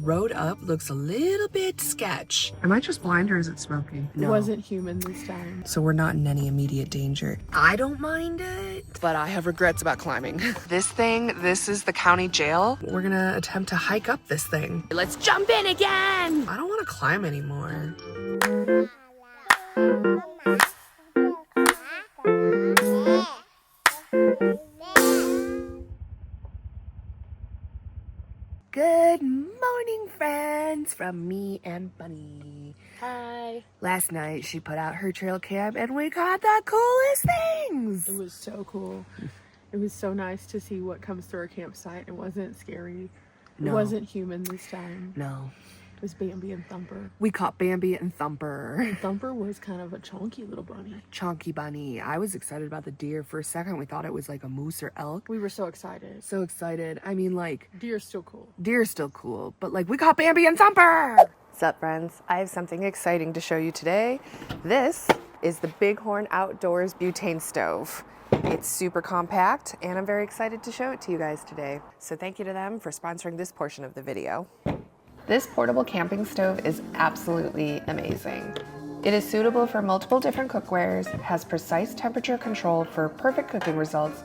Road up looks a little bit sketch. Am I just blind or is it smoky? No. It wasn't human this time. So we're not in any immediate danger. I don't mind it, but I have regrets about climbing. This is the county jail. We're gonna attempt to hike up this thing. Let's jump in again. I don't want to climb anymore. Good morning, friends, from me and Bunny. Hi. Last night, she put out her trail cam and we caught the coolest things. It was so cool. It was so nice to see what comes through our campsite. It wasn't scary. No. It wasn't human this time. No. It was Bambi and Thumper. We caught Bambi and Thumper. And Thumper was kind of a chunky little bunny. Chunky bunny. I was excited about the deer. For a second, we thought it was like a moose or elk. We were so excited. So excited. I mean, like... Deer's still cool. Deer's still cool, but like, we caught Bambi and Thumper! What's up, friends? I have something exciting to show you today. This is the Bighorn Outdoors Butane Stove. It's super compact, and I'm very excited to show it to you guys today. So thank you to them for sponsoring this portion of the video. This portable camping stove is absolutely amazing. It is suitable for multiple different cookwares, has precise temperature control for perfect cooking results,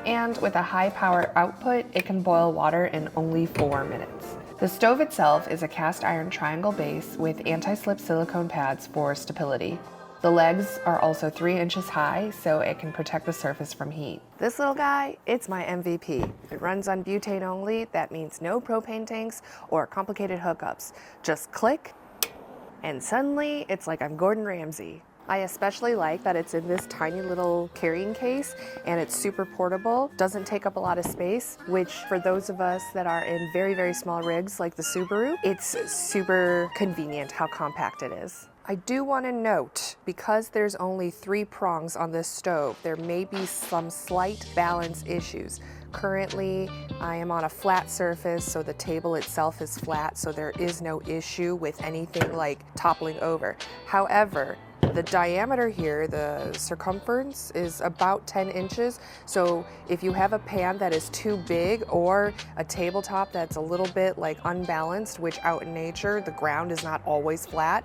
and with a high power output, it can boil water in only 4 minutes. The stove itself is a cast iron triangle base with anti-slip silicone pads for stability. The legs are also 3 inches high, so it can protect the surface from heat. This little guy, it's my MVP. It runs on butane only. That means no propane tanks or complicated hookups. Just click, and suddenly it's like I'm Gordon Ramsay. I especially like that it's in this tiny little carrying case and it's super portable, doesn't take up a lot of space, which for those of us that are in very, very small rigs like the Subaru, it's super convenient how compact it is. I do want to note, because there's only 3 prongs on this stove, there may be some slight balance issues. Currently, I am on a flat surface, so the table itself is flat, so there is no issue with anything like toppling over. However, the diameter here, the circumference, is about 10 inches. So if you have a pan that is too big or a tabletop that's a little bit like unbalanced, which out in nature, the ground is not always flat,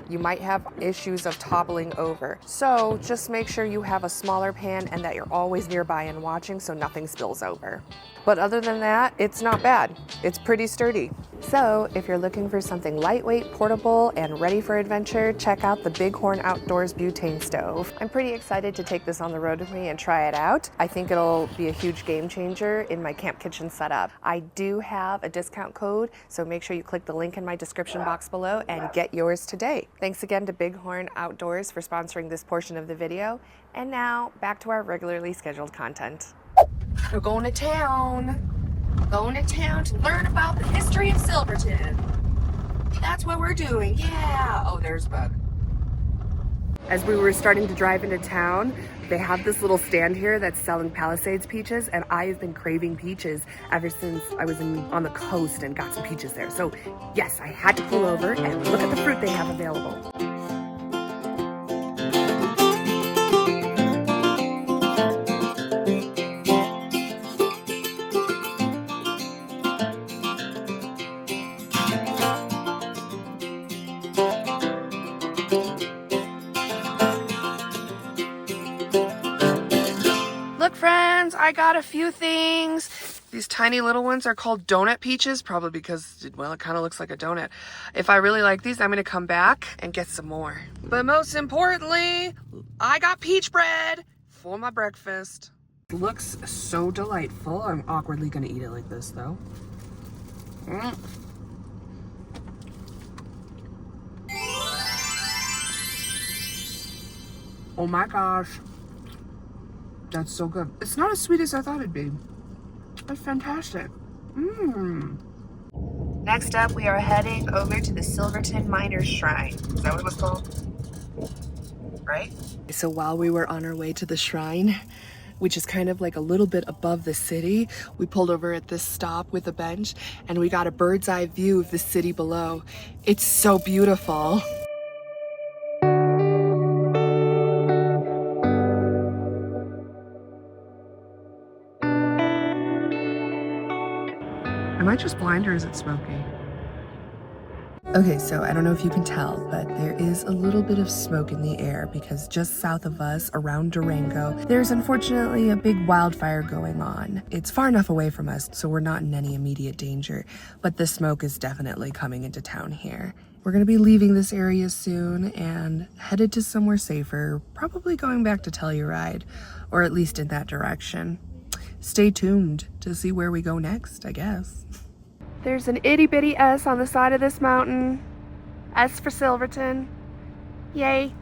you might have issues of toppling over. So just make sure you have a smaller pan and that you're always nearby and watching so nothing spills over. But other than that, it's not bad. It's pretty sturdy. So if you're looking for something lightweight, portable, and ready for adventure, check out the Bighorn Outdoors Butane Stove. I'm pretty excited to take this on the road with me and try it out. I think it'll be a huge game changer in my camp kitchen setup. I do have a discount code, so make sure you click the link in my description box below and get yours today. Thanks again to Bighorn Outdoors for sponsoring this portion of the video. And now, back to our regularly scheduled content. We're going to town. Going to town to learn about the history of Silverton. That's what we're doing, yeah. Oh, there's a bug. As we were starting to drive into town, they have this little stand here that's selling Palisades peaches, and I've been craving peaches ever since I was on the coast and got some peaches there. So yes, I had to pull over and look at the fruit they have available. Look, friends, I got a few things. These tiny little ones are called donut peaches, probably because, well, it kind of looks like a donut. If I really like these, I'm going to come back and get some more. But most importantly, I got peach bread for my breakfast. It looks so delightful. I'm awkwardly going to eat it like this, though. Oh my gosh. That's so good. It's not as sweet as I thought it'd be. It's fantastic. Next up, we are heading over to the Silverton Miners Shrine. Is that what it was called? Right? So while we were on our way to the shrine, which is kind of like a little bit above the city, we pulled over at this stop with a bench and we got a bird's eye view of the city below. It's so beautiful. Am I just blind or is it smoky? Okay, so I don't know if you can tell, but there is a little bit of smoke in the air because just south of us, around Durango, there's unfortunately a big wildfire going on. It's far enough away from us, so we're not in any immediate danger, but the smoke is definitely coming into town here. We're gonna be leaving this area soon and headed to somewhere safer, probably going back to Telluride, or at least in that direction. Stay tuned to see where we go next, I guess. There's an itty bitty S on the side of this mountain. S for Silverton. Yay.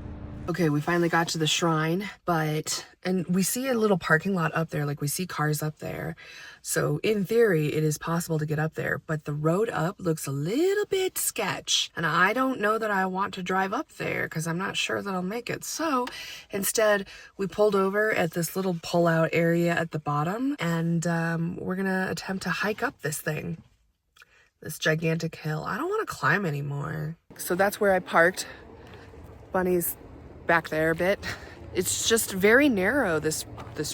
Okay, we finally got to the shrine, and we see a little parking lot up there, like we see cars up there. So in theory, it is possible to get up there, but the road up looks a little bit sketch. And I don't know that I want to drive up there because I'm not sure that I'll make it. So instead, we pulled over at this little pull-out area at the bottom, and we're gonna attempt to hike up this thing. This gigantic hill. I don't want to climb anymore. So that's where I parked. Bunny's back there a bit. It's just very narrow, this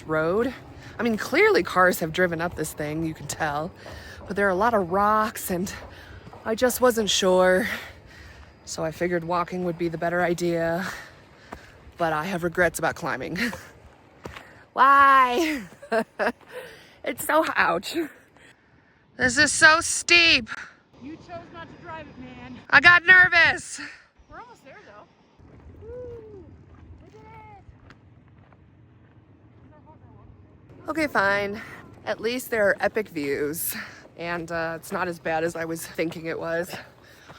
road. I mean, clearly cars have driven up this thing, you can tell. But there are a lot of rocks and I just wasn't sure. So I figured walking would be the better idea. But I have regrets about climbing. Why? It's so ouch. This is so steep. You chose not to drive it, man. I got nervous. We're almost there, though. Woo! Look at it! Okay, fine. At least there are epic views. And it's not as bad as I was thinking it was.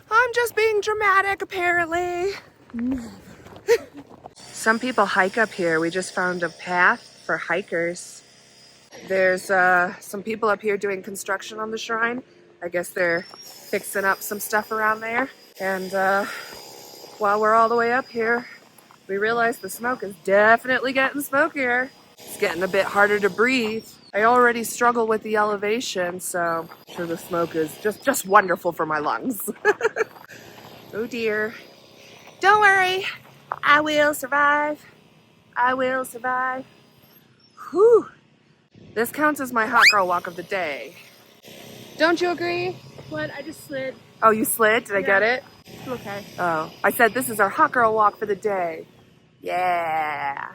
I'm just being dramatic, apparently. Some people hike up here. We just found a path for hikers. There's some people up here doing construction on the shrine. I guess they're fixing up some stuff around there. And while we're all the way up here, we realize the smoke is definitely getting smokier. It's getting a bit harder to breathe. I already struggle with the elevation, so I'm sure the smoke is just wonderful for my lungs. Oh dear. Don't worry, I will survive. I will survive. Whew. This counts as my hot girl walk of the day. Don't you agree? What? I just slid. Oh, you slid? Did I get it? Okay. Oh, I said this is our hot girl walk for the day. Yeah.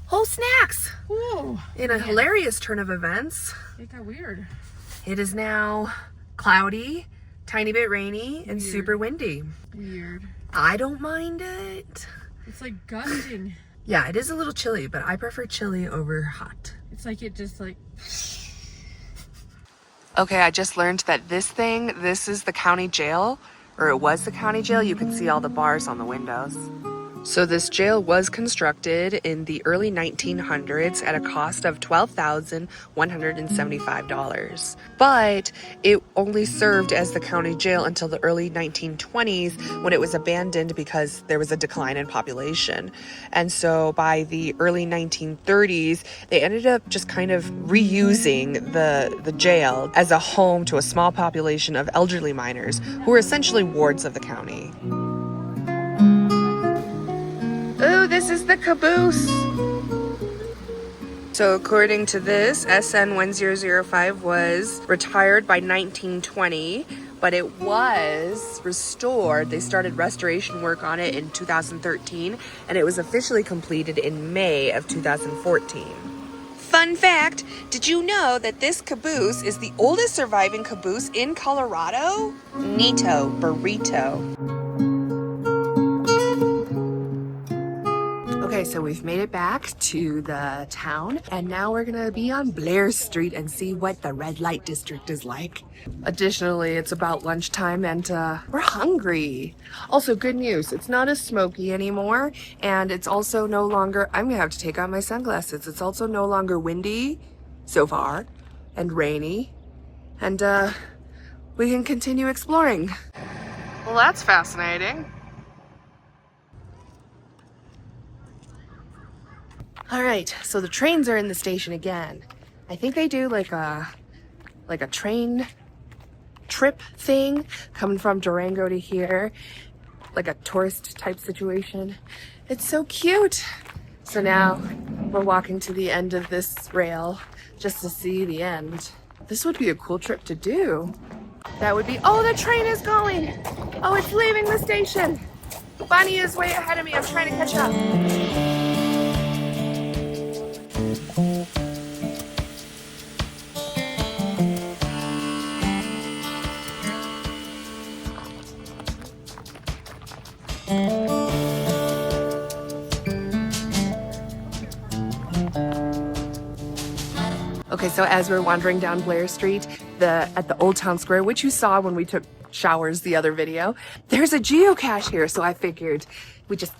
Whole snacks. Whoa. In a hilarious turn of events, It got weird. it is now cloudy, tiny bit rainy, and super windy. Weird. I don't mind it. It's like gusting. Yeah, it is a little chilly, but I prefer chilly over hot. It's like it just like... Okay, I just learned that this is the county jail, or it was the county jail. You can see all the bars on the windows. So this jail was constructed in the early 1900s at a cost of $12,175. But it only served as the county jail until the early 1920s when it was abandoned because there was a decline in population. And so by the early 1930s, they ended up just kind of reusing the jail as a home to a small population of elderly miners who were essentially wards of the county. Ooh, this is the caboose. So according to this, SN1005 was retired by 1920, but it was restored. They started restoration work on it in 2013, and it was officially completed in May of 2014. Fun fact, did you know that this caboose is the oldest surviving caboose in Colorado? Neato burrito. Okay, so we've made it back to the town, and now we're gonna be on Blair Street and see what the red light district is like. Additionally, it's about lunchtime and we're hungry. Also, good news, it's not as smoky anymore, and it's also no longer, I'm gonna have to take out my sunglasses. It's also no longer windy so far, and rainy, and we can continue exploring. Well, that's fascinating. All right, so the trains are in the station again. I think they do like a train trip thing coming from Durango to here, like a tourist type situation. It's so cute. So now we're walking to the end of this rail just to see the end. This would be a cool trip to do. That would be, oh, the train is going. Oh, it's leaving the station. Bunny is way ahead of me. I'm trying to catch up. Okay, so as we're wandering down Blair Street, at the Old Town Square, which you saw when we took showers the other video, there's a geocache here, so I figured we just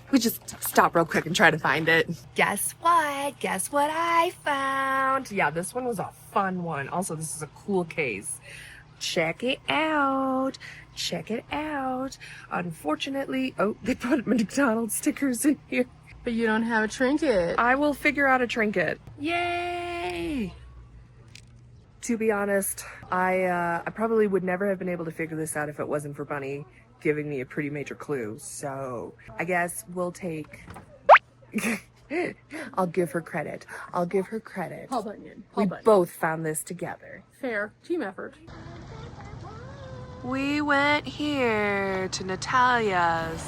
stop real quick and try to find it. Guess what? Guess what I found? Yeah, this one was a fun one. Also, this is a cool case. Check it out. Check it out. Unfortunately, oh, they put McDonald's stickers in here. But you don't have a trinket. I will figure out a trinket. Yay! To be honest, I probably would never have been able to figure this out if it wasn't for Bunny giving me a pretty major clue. So I guess we'll take... I'll give her credit. I'll give her credit. Paul Bunyan. We both found this together. Fair. Team effort. We went here to Natalia's.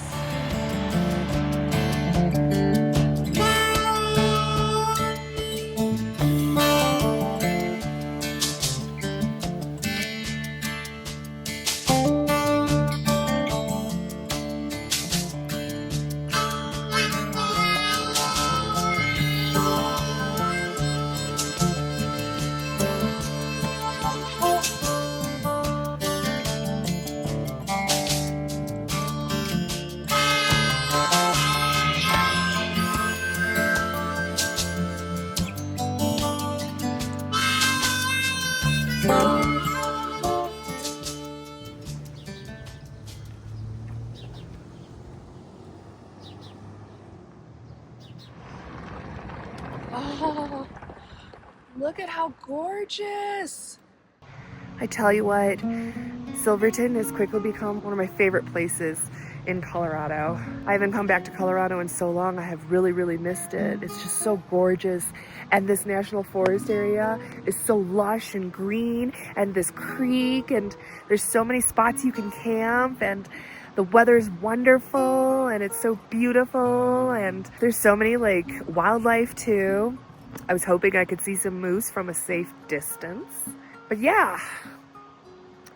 Oh, look at how gorgeous. I tell you what, Silverton has quickly become one of my favorite places in Colorado. I haven't come back to Colorado in so long. I have really missed it. It's just so gorgeous. And this national forest area is so lush and green, and this creek, and there's so many spots you can camp, and the weather's wonderful, and it's so beautiful, and there's so many like wildlife too. I was hoping I could see some moose from a safe distance. But yeah,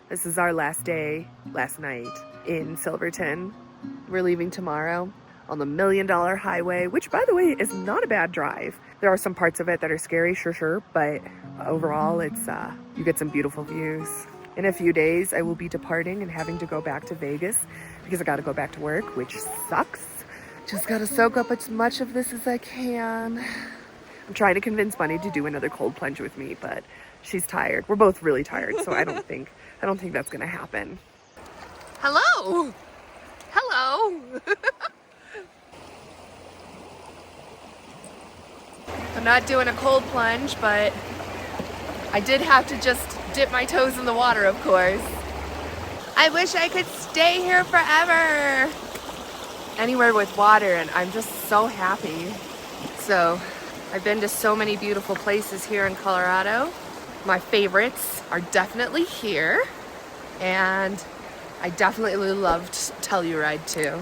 this is our last night in Silverton. We're leaving tomorrow on the $1 Million Highway, which by the way is not a bad drive. There are some parts of it that are scary, sure, but overall it's you get some beautiful views. In a few days, I will be departing and having to go back to Vegas because I gotta go back to work, which sucks. Just gotta soak up as much of this as I can. I'm trying to convince Bunny to do another cold plunge with me, but she's tired. We're both really tired, so I don't think that's gonna happen. Hello! Hello! I'm not doing a cold plunge, but I did have to just dip my toes in the water, of course. I wish I could stay here forever. Anywhere with water, and I'm just so happy. So, I've been to so many beautiful places here in Colorado. My favorites are definitely here, and I definitely loved Telluride too.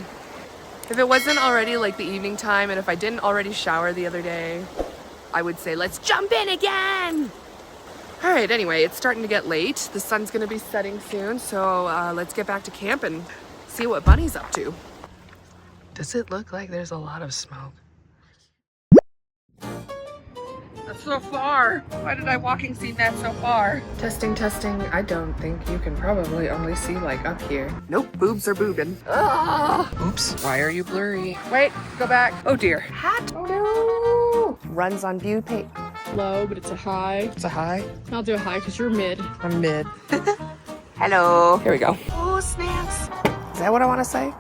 If it wasn't already like the evening time, and if I didn't already shower the other day, I would say let's jump in again. All right, anyway, it's starting to get late. The sun's gonna be setting soon, so let's get back to camp and see what Bunny's up to. Does it look like there's a lot of smoke? That's so far. Why did I walking see that so far? Testing. I don't think you can probably only see like up here. Nope, boobs are boobing. Ah! Oops, why are you blurry? Wait, go back. Oh dear. Hat. Oh no. Runs on butane. Low, but it's a high. It's a high? I'll do a high because you're mid. I'm mid. Hello. Here we go. Oh, snaps. Is that what I want to say?